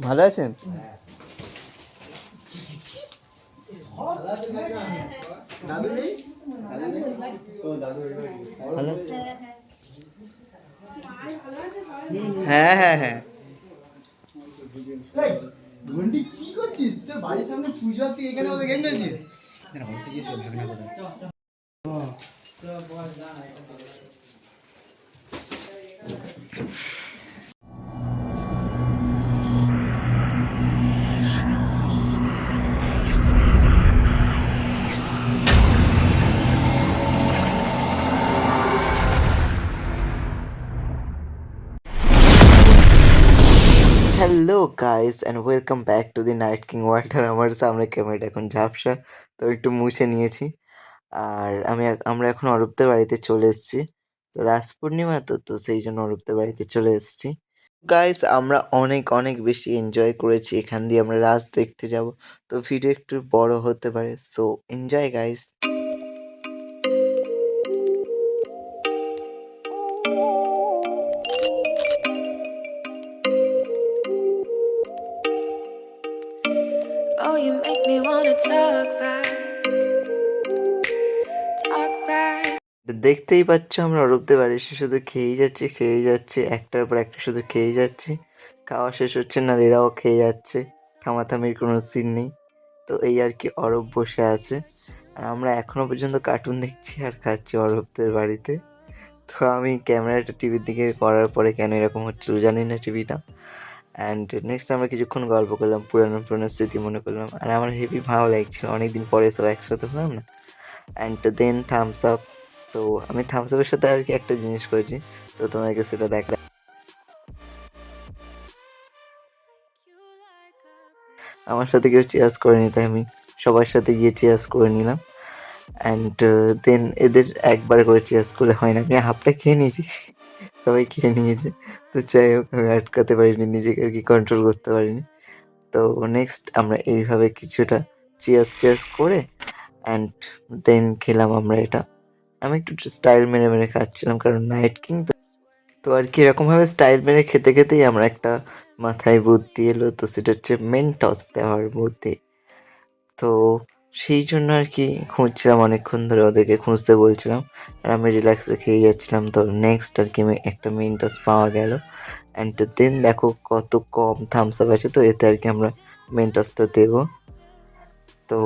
ভালো আছেন? হ্যাঁ হ্যাঁ হ্যাঁ। কি করছিস? তোর বাড়ির সামনে পুজো তুই এখানে বসে গেম খেলছিস? Hello guys and welcome back to the night king world. আর আমার সামনে ক্যামেরাটা এখন ঝাপসা, তো একটু মুছে নিয়েছি। আর আমরা এখন অরূপদের বাড়িতে চলে এসেছি। তো রাস পূর্ণিমা তো সেই জন্য অরূপদের বাড়িতে চলে এসেছি। গাইস আমরা অনেক অনেক বেশি এনজয় করেছি। এখান দিয়ে আমরা রাস দেখতে যাব, তো ভিডিও একটু বড় হতে পারে, so enjoy guys. Oh, you make me wanna talk back. দেখতেই পাচ্ছ আমরা অরূপদের বাড়ি এসে শুধু খেয়েই যাচ্ছি, একটার পর একটা শুধু খেয়েই যাচ্ছি। খাওয়া শেষ হচ্ছে না, এরাও খেয়ে যাচ্ছে, থামাথামির কোনো সিন নেই। তো এই আর কি, অরূপ বসে আছে আর আমরা এখনো পর্যন্ত কার্টুন দেখছি আর খাচ্ছি অরূপদের বাড়িতে। তো আমি ক্যামেরাটা টিভির দিকে করার পরে কেন এরকম হচ্ছিল জানি না টিভিটা। অ্যান্ড নেক্সট আমরা কিছুক্ষণ গল্প করলাম, পুরানো স্মৃতি মনে করলাম। আর আমার হেভি ভালো লাগছিল, অনেকদিন পরে সব একসাথে হলাম না। And then thumbs up. তো আমি থামস আপের সাথে আর কি একটা জিনিস করেছি, তো তোমাদেরকে সেটা দেখা। আমার সাথে কেউ চেয়ার্স করেনি, তাই আমি সবার সাথে গিয়ে চেয়ার্স করে নিলাম। অ্যান্ড দেন এদের একবার করে চেয়ার্স করে হয় না, আমি হাফটা খেয়ে নিয়েছি, সবাই খেয়ে নিয়েছে। তো যাই হোক, আমি আটকাতে পারিনি নিজেকে, আর কি কন্ট্রোল করতে পারিনি। তো নেক্সট আমরা এইভাবে কিছুটা চেয়ার্স করে অ্যান্ড দেন খেলাম আমরা এটা। আমি একটু স্টাইল মেরে মেরে খাচ্ছিলাম, কারণ নাইট কিং তো আর কি এরকমভাবে স্টাইল মেরে খেতে খেতেই আমরা একটা মাথায় বুদ্ধি এলো, তো সেটা হচ্ছে মেন্টস দেওয়ার বুদ্ধি। তো সেই জন্য আর কি খুঁজছিলাম, অনেকক্ষণ ধরে ওদেরকে খুঁজতে বলছিলাম আর আমি রিল্যাক্সে খেয়ে যাচ্ছিলাম। তো নেক্সট আর কি একটা মেন্টস পাওয়া গেল। অ্যান্ড দেন দেখো কত কম থামস আপ আছে, তো এতে আর কি আমরা মেন্টসটা দেবো। তো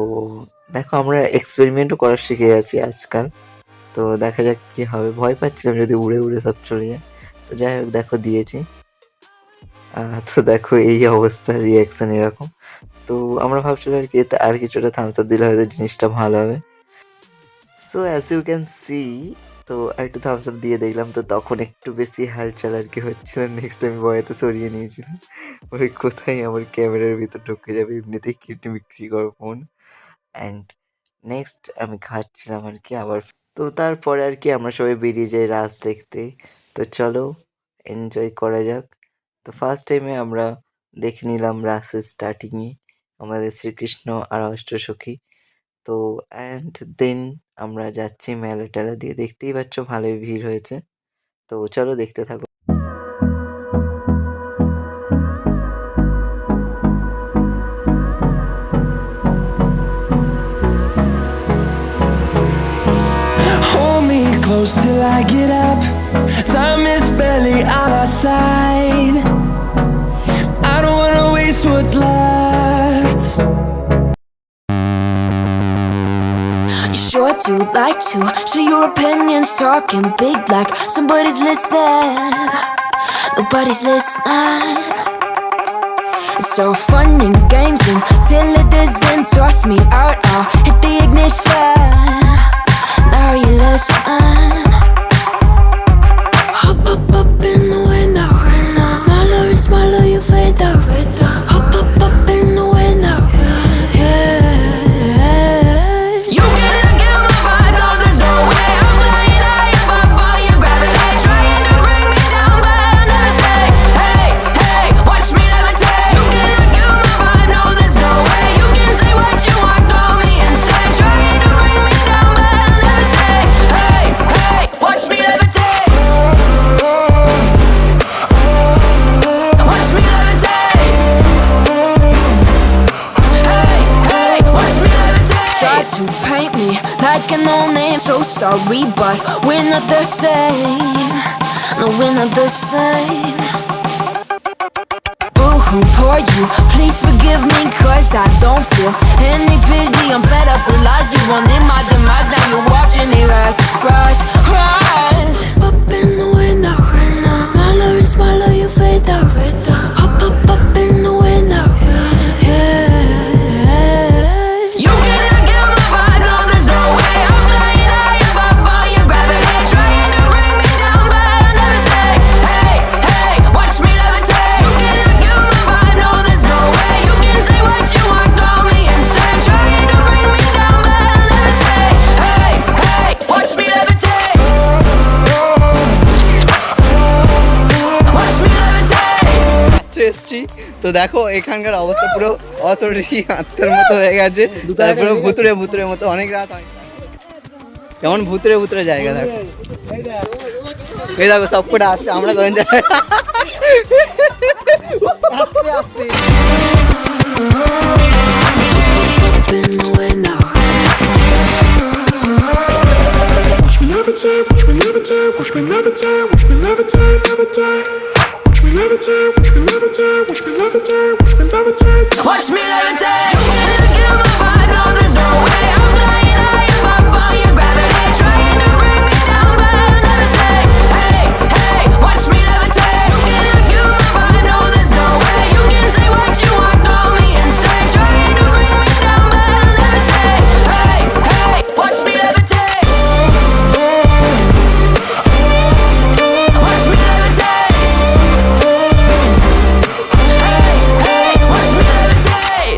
দেখো আমরা এক্সপেরিমেন্টও করা শিখে গেছি আজকাল, তো দেখা যাক কী হবে। ভয় পাচ্ছিলাম যদি উড়ে উড়ে সব চলে যায়, তো যাই হোক দেখো দিয়েছি। তো দেখো এই অবস্থা, রিয়াকশান এরকম। তো আমরা ভাবছিলাম আর কি এতে আর কিছুটা থামস আপ দিলে হয়তো জিনিসটা ভালো হবে। So as you can see, তো একটু থামস আপ দিয়ে দেখলাম, তো তখন একটু বেশি হালচাল আর কি হচ্ছিল। নেক্সট আমি ভয়েতে সরিয়ে নিয়েছিলাম, ওই কোথায় আমার ক্যামেরার ভিতর ঢুকে যাবে, এমনিতেই কেটে বিক্রি করো ফোন। অ্যান্ড নেক্সট আমি খাচ্ছিলাম আর কি আবার। তো তারপরে আর কি আমরা সবাই বেরিয়ে যাই রাস দেখতে। তো চলো এনজয় করা যাক। তো ফার্স্ট টাইমে আমরা দেখে নিলাম রাসের স্টার্টিংয়ে আমাদের শ্রীকৃষ্ণ আর অষ্টসখী। তো অ্যান্ড দেন আমরা যাচ্ছি মেলা টেলা দিয়ে, দেখতেই পাচ্ছ ভালোই ভিড় হয়েছে। তো চলো দেখতে থাকো। Hold me close till I get up. Time is barely on our side. I don't wanna waste what's left. You sure do like to share your opinions, talking big like somebody's listening. Nobody's listening. It's so fun and games until it doesn't. Toss me out, I'll hit the ignition. Now you listen. Hop up in the window. Smaller, you fade out. Hop up in the window. Yeah. You cannot get my vibe, no, there's no way. I'm flying high above all your gravity, trying to bring me down, but I'll never stay. Hey, hey, watch me levitate. You cannot get my vibe, no, there's no way. You can say what you want, call me insane, trying to bring me down, but I'll never stay. Hey, hey, so sorry, but we're not the same. No, we're not the same. Boo-hoo, poor you, please forgive me, cause I don't feel any pity. I'm fed up with lies, you wanted my demise. Now you're watching me rise, rise, rise. Up in the window, smaller and smaller you fade out. Up, up, up in the window, yeah. You cannot kill my vibe, no there's no way. I'm flying high above all your gravity, trying to bring me down, but I'll never stay. Hey, hey, watch me levitate. You cannot kill my vibe, no there's no way. You can say what you want, call me insane, trying to bring me down, but I'll never stay. Hey, hey, watch me levitate. Watch me levitate. মাত্র এসছি তো দেখো এখানকার অবস্থা পুরো অসরি আত্মার মতো হয়ে গেছে, পুরো ভুতুরে ভুতুরের মতো। অনেক রাত হয় যেমন ভুতুরে ভুতুরে জায়গা। দেখো এই দেখো সব কটা আসছে, আমরা কখন যাই আস্তে আস্তে। Watch me levitate, watch me levitate, watch me levitate, watch me levitate, levitate. Watch me levitate, watch me levitate, watch me levitate, watch me levitate. Watch me levitate. You cannot kill my vibe, no there's no way. I'm flying high above all your gravity, trying to bring me down, but I'll never stay. Hey, hey, watch me levitate. You cannot kill my vibe, no there's no way. You can say what you want, call me insane, trying to bring me down, but I'll never stay. Hey, hey, watch me levitate. Watch me levitate. Hey, hey, watch me levitate.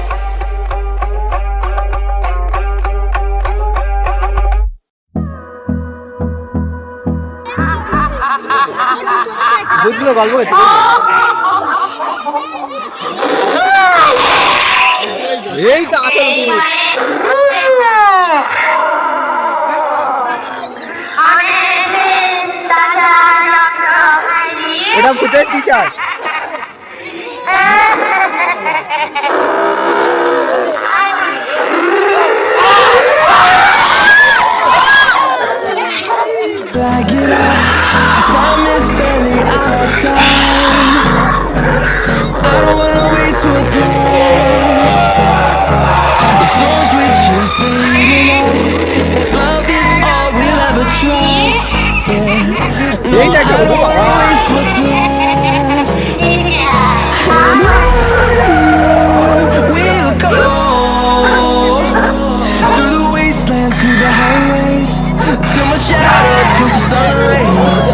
ভূতগুলো গল্প করছে এই তো আসল ভূত। ওটা ভূতের teacher. Like it up, time is barely on our side. I don't wanna waste what's left. The storms we chase are leading us, and love is all we'll ever trust. Yeah. No, I don't wanna waste what's left. And we'll go through the wastelands, through the highways, till my shadow turns to sun rays.